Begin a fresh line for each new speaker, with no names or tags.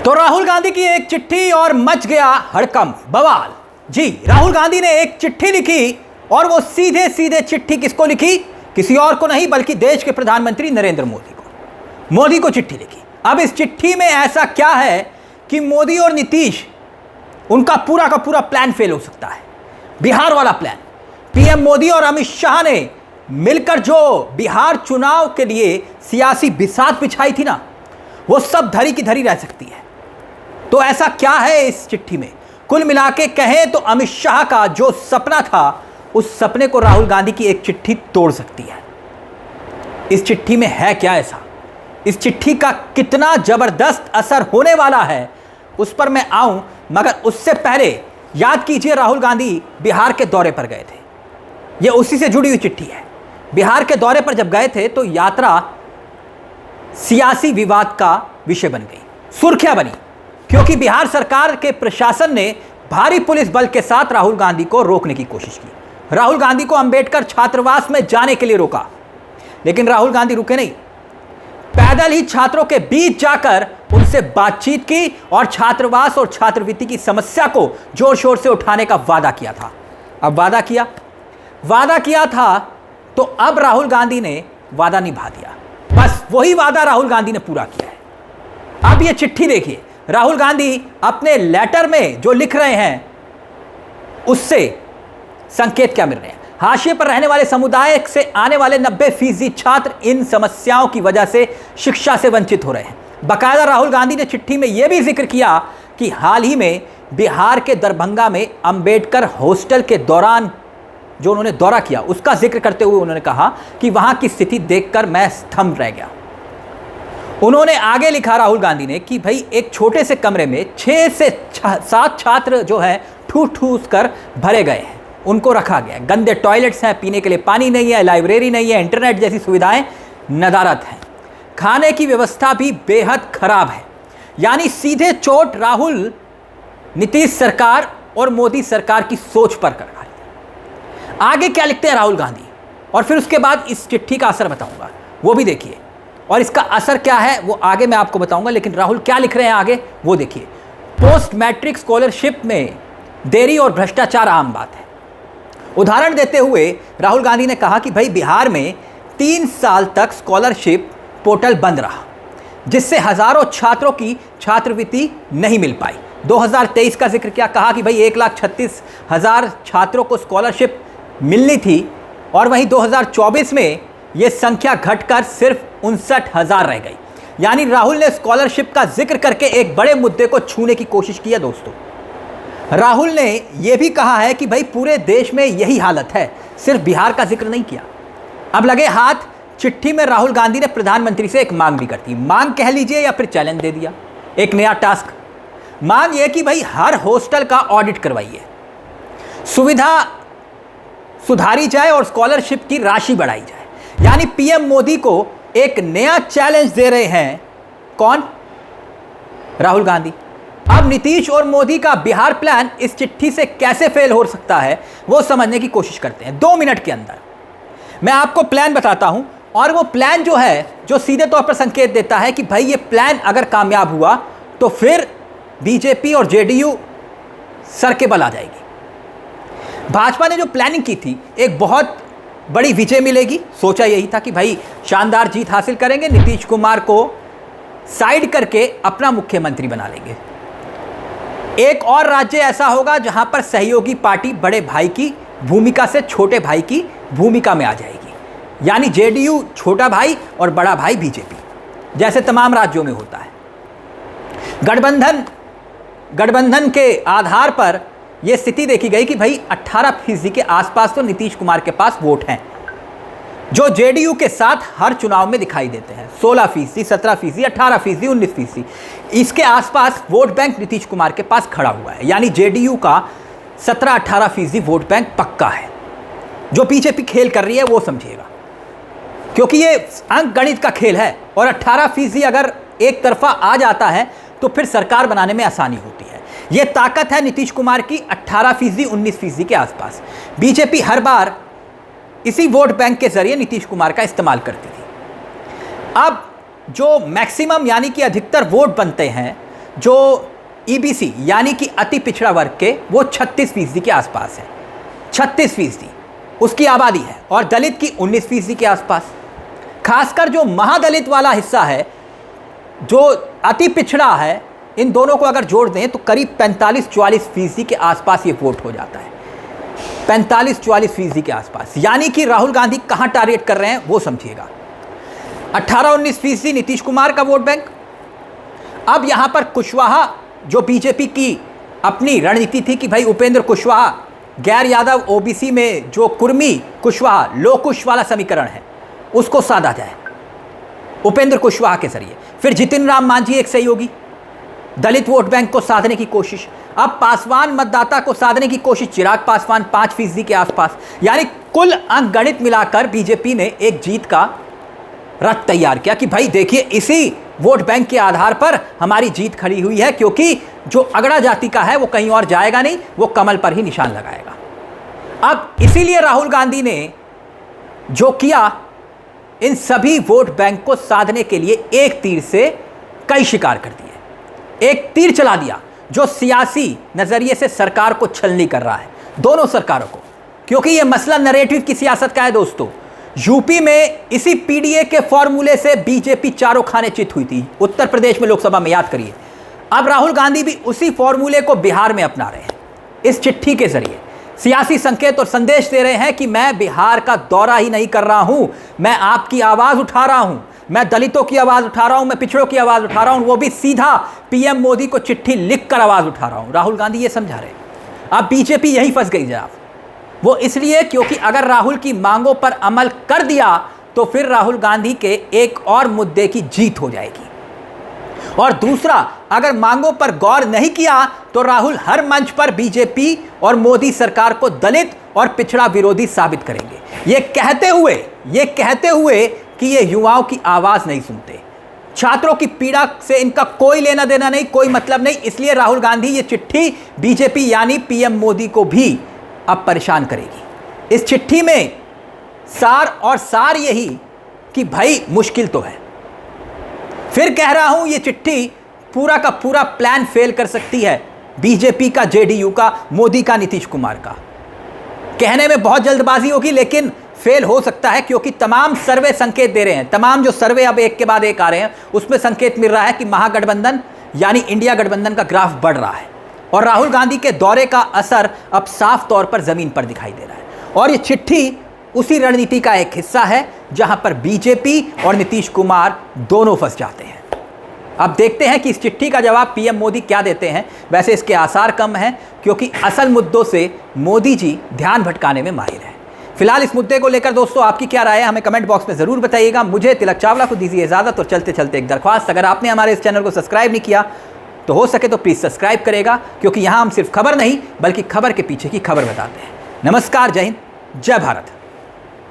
तो राहुल गांधी की एक चिट्ठी और मच गया हड़कंप बवाल। जी, राहुल गांधी ने एक चिट्ठी लिखी और वो सीधे सीधे चिट्ठी किसको लिखी? किसी और को नहीं बल्कि देश के प्रधानमंत्री नरेंद्र मोदी को चिट्ठी लिखी। अब इस चिट्ठी में ऐसा क्या है कि मोदी और नीतीश, उनका पूरा का पूरा प्लान फेल हो सकता है। बिहार वाला प्लान, पीएम मोदी और अमित शाह ने मिलकर जो बिहार चुनाव के लिए सियासी बिसात बिछाई थी ना, वो सब धरी की धरी रह सकती है। तो ऐसा क्या है इस चिट्ठी में? कुल मिला के कहें तो अमित शाह का जो सपना था, उस सपने को राहुल गांधी की एक चिट्ठी तोड़ सकती है। इस चिट्ठी में है क्या ऐसा? इस चिट्ठी का कितना जबरदस्त असर होने वाला है, उस पर मैं आऊं, मगर उससे पहले याद कीजिए राहुल गांधी बिहार के दौरे पर गए थे। यह उसी से जुड़ी हुई चिट्ठी है। बिहार के दौरे पर जब गए थे तो यात्रा सियासी विवाद का विषय बन गई, सुर्खियां बनी, क्योंकि बिहार सरकार के प्रशासन ने भारी पुलिस बल के साथ राहुल गांधी को रोकने की कोशिश की। राहुल गांधी को अंबेडकर छात्रावास में जाने के लिए रोका, लेकिन राहुल गांधी रुके नहीं। पैदल ही छात्रों के बीच जाकर उनसे बातचीत की और छात्रावास और छात्रवृत्ति की समस्या को जोर शोर से उठाने का वादा किया था। अब वादा किया था तो अब राहुल गांधी ने वादा निभा दिया। बस वही वादा राहुल गांधी ने पूरा किया है। अब ये चिट्ठी देखिए, राहुल गांधी अपने लेटर में जो लिख रहे हैं उससे संकेत क्या मिल रहे हैं? हाशिए पर रहने वाले समुदाय से आने वाले 90% छात्र इन समस्याओं की वजह से शिक्षा से वंचित हो रहे हैं। बाकायदा राहुल गांधी ने चिट्ठी में यह भी जिक्र किया कि हाल ही में बिहार के दरभंगा में अंबेडकर हॉस्टल के दौरान जो उन्होंने दौरा किया, उसका जिक्र करते हुए उन्होंने कहा कि वहां की स्थिति देखकर मैं स्तंभ रह गया। उन्होंने आगे लिखा राहुल गांधी ने कि भाई एक छोटे से कमरे में 6 से 7 छात्र जो है ठूस ठूस कर भरे गए हैं, उनको रखा गया है। गंदे टॉयलेट्स हैं, पीने के लिए पानी नहीं है, लाइब्रेरी नहीं है, इंटरनेट जैसी सुविधाएं नदारद हैं, खाने की व्यवस्था भी बेहद खराब है। यानी सीधे चोट राहुल, नीतीश सरकार और मोदी सरकार की सोच पर कर। आगे क्या लिखते हैं राहुल गांधी, और फिर उसके बाद इस चिट्ठी का असर बताऊंगा, वो भी देखिए, और इसका असर क्या है वो आगे मैं आपको बताऊंगा। लेकिन राहुल क्या लिख रहे हैं आगे वो देखिए। पोस्ट मैट्रिक स्कॉलरशिप में देरी और भ्रष्टाचार आम बात है। उदाहरण देते हुए राहुल गांधी ने कहा कि भाई बिहार में 3 साल तक स्कॉलरशिप पोर्टल बंद रहा, जिससे हजारों छात्रों की छात्रवृत्ति नहीं मिल पाई। 2023 का जिक्र किया, कहा कि भाई 1,36,000 छात्रों को स्कॉलरशिप मिलनी थी, और वहीं 2024 में यह संख्या घटकर सिर्फ 59,000 रह गई। यानी राहुल ने स्कॉलरशिप का जिक्र करके एक बड़े मुद्दे को छूने की कोशिश की है। दोस्तों, राहुल ने यह भी कहा है कि भाई पूरे देश में यही हालत है, सिर्फ बिहार का जिक्र नहीं किया। अब लगे हाथ, चिट्ठी में राहुल गांधी ने प्रधानमंत्री से एक मांग भी कर दी। मांग कह लीजिए या फिर चैलेंज दे दिया, एक नया टास्क। मांग यह कि भाई हर हॉस्टल का ऑडिट करवाइए, सुविधा सुधारी जाए और स्कॉलरशिप की राशि बढ़ाई जाए। यानी पीएम मोदी को एक नया चैलेंज दे रहे हैं। कौन? राहुल गांधी। अब नीतीश और मोदी का बिहार प्लान इस चिट्ठी से कैसे फेल हो सकता है वो समझने की कोशिश करते हैं। 2 मिनट के अंदर मैं आपको प्लान बताता हूं, और वो प्लान जो है, जो सीधे तौर पर संकेत देता है कि भाई ये प्लान अगर कामयाब हुआ तो फिर बीजेपी और जेडीयू सर के बल आ जाएगी। भाजपा ने जो प्लानिंग की थी, एक बहुत बड़ी विजय मिलेगी, सोचा यही था कि भाई शानदार जीत हासिल करेंगे, नीतीश कुमार को साइड करके अपना मुख्यमंत्री बना लेंगे। एक और राज्य ऐसा होगा जहां पर सहयोगी पार्टी बड़े भाई की भूमिका से छोटे भाई की भूमिका में आ जाएगी। यानी जेडीयू छोटा भाई और बड़ा भाई बीजेपी, जैसे तमाम राज्यों में होता है। गठबंधन के आधार पर यह स्थिति देखी गई कि भाई 18% के आसपास तो नीतीश कुमार के पास वोट हैं, जो जेडीयू के साथ हर चुनाव में दिखाई देते हैं। 16%, 17%, 18%, 19%, इसके आसपास वोट बैंक नीतीश कुमार के पास खड़ा हुआ है। यानी जेडीयू का 17-18% वोट बैंक पक्का है। जो बीजेपी खेल कर रही है वो समझिएगा, क्योंकि ये अंक गणित का खेल है, और 18% अगर एक तरफा आ जाता है तो फिर सरकार बनाने में आसानी होती है। ये ताकत है नीतीश कुमार की, 18%, 19% के आसपास। बीजेपी हर बार इसी वोट बैंक के जरिए नीतीश कुमार का इस्तेमाल करती थी। अब जो मैक्सिमम यानी कि अधिकतर वोट बनते हैं, जो ईबीसी यानी कि अति पिछड़ा वर्ग के वो 36% के आसपास है, 36% उसकी आबादी है, और दलित की 19% के आसपास। खासकर जो महादलित वाला हिस्सा है, जो अति पिछड़ा है, इन दोनों को अगर जोड़ दें तो करीब 45-44% के आसपास ये वोट हो जाता है, 45-44% के आसपास। यानी कि राहुल गांधी कहां टारगेट कर रहे हैं वो समझिएगा। 18-19% नीतीश कुमार का वोट बैंक। अब यहां पर कुशवाहा, जो बीजेपी की अपनी रणनीति थी कि भाई उपेंद्र कुशवाहा, गैर यादव ओबीसी में जो कुर्मी कुशवाहा लोकुश वाला समीकरण है उसको साधा जाए उपेंद्र कुशवाहा के जरिए। फिर जितिन राम मांझी एक सहयोगी, दलित वोट बैंक को साधने की कोशिश। अब पासवान मतदाता को साधने की कोशिश, चिराग पासवान 5% के आसपास। यानी कुल अंक गणित मिलाकर बीजेपी ने एक जीत का रथ तैयार किया कि भाई देखिए इसी वोट बैंक के आधार पर हमारी जीत खड़ी हुई है, क्योंकि जो अगड़ा जाति का है वो कहीं और जाएगा नहीं, वो कमल पर ही निशान लगाएगा। अब इसीलिए राहुल गांधी ने जो किया, इन सभी वोट बैंक को साधने के लिए एक तीर से कई शिकार कर दिए। एक तीर चला दिया जो सियासी नजरिए से सरकार को छलनी कर रहा है, दोनों सरकारों को, क्योंकि यह मसला नैरेटिव की सियासत का है दोस्तों। यूपी में इसी पीडीए के फॉर्मूले से बीजेपी चारों खाने चित हुई थी, उत्तर प्रदेश में लोकसभा में, याद करिए। अब राहुल गांधी भी उसी फॉर्मूले को बिहार में अपना रहे हैं। इस चिट्ठी के जरिए सियासी संकेत और संदेश दे रहे हैं कि मैं बिहार का दौरा ही नहीं कर रहा हूं, मैं आपकी आवाज उठा रहा हूं, मैं दलितों की आवाज उठा रहा हूं, मैं पिछड़ों की आवाज उठा रहा हूं, वो भी सीधा पीएम मोदी को चिट्ठी लिखकर आवाज उठा रहा हूं। राहुल गांधी ये समझा रहे हैं। अब बीजेपी यहीं फंस गई जनाब। वो इसलिए क्योंकि अगर राहुल की मांगों पर अमल कर दिया तो फिर राहुल गांधी के एक और मुद्दे की जीत हो जाएगी, और दूसरा, अगर मांगों पर गौर नहीं किया तो राहुल हर मंच पर बीजेपी और मोदी सरकार को दलित और पिछड़ा विरोधी साबित करेंगे। ये कहते हुए कि ये युवाओं की आवाज नहीं सुनते, छात्रों की पीड़ा से इनका कोई लेना देना नहीं, कोई मतलब नहीं। इसलिए राहुल गांधी ये चिट्ठी बीजेपी यानी पीएम मोदी को भी अब परेशान करेगी। इस चिट्ठी में सार यही कि भाई मुश्किल तो है। फिर कह रहा हूं, ये चिट्ठी पूरा का पूरा प्लान फेल कर सकती है, बीजेपी का, जेडीयू का, मोदी का, नीतीश कुमार का। कहने में बहुत जल्दबाजी होगी लेकिन फेल हो सकता है, क्योंकि तमाम सर्वे संकेत दे रहे हैं, तमाम जो सर्वे अब एक के बाद एक आ रहे हैं उसमें संकेत मिल रहा है कि महागठबंधन यानी इंडिया गठबंधन का ग्राफ बढ़ रहा है, और राहुल गांधी के दौरे का असर अब साफ तौर पर जमीन पर दिखाई दे रहा है। और ये चिट्ठी उसी रणनीति का एक हिस्सा है जहां पर बीजेपी और नीतीश कुमार दोनों फंस जाते हैं। अब देखते हैं कि इस चिट्ठी का जवाब पीएम मोदी क्या देते हैं। वैसे इसके आसार कम हैं, क्योंकि असल मुद्दों से मोदी जी ध्यान भटकाने में माहिर हैं। फिलहाल इस मुद्दे को लेकर दोस्तों आपकी क्या राय है, हमें कमेंट बॉक्स में जरूर बताइएगा। मुझे तिलक चावला को दीजिए इजाजत, और चलते चलते एक दरख्वास्त, अगर आपने हमारे इस चैनल को सब्सक्राइब नहीं किया तो हो सके तो प्लीज़ सब्सक्राइब करेगा, क्योंकि यहाँ हम सिर्फ खबर नहीं बल्कि खबर के पीछे की खबर बताते हैं। नमस्कार, जय हिंद, जय भारत।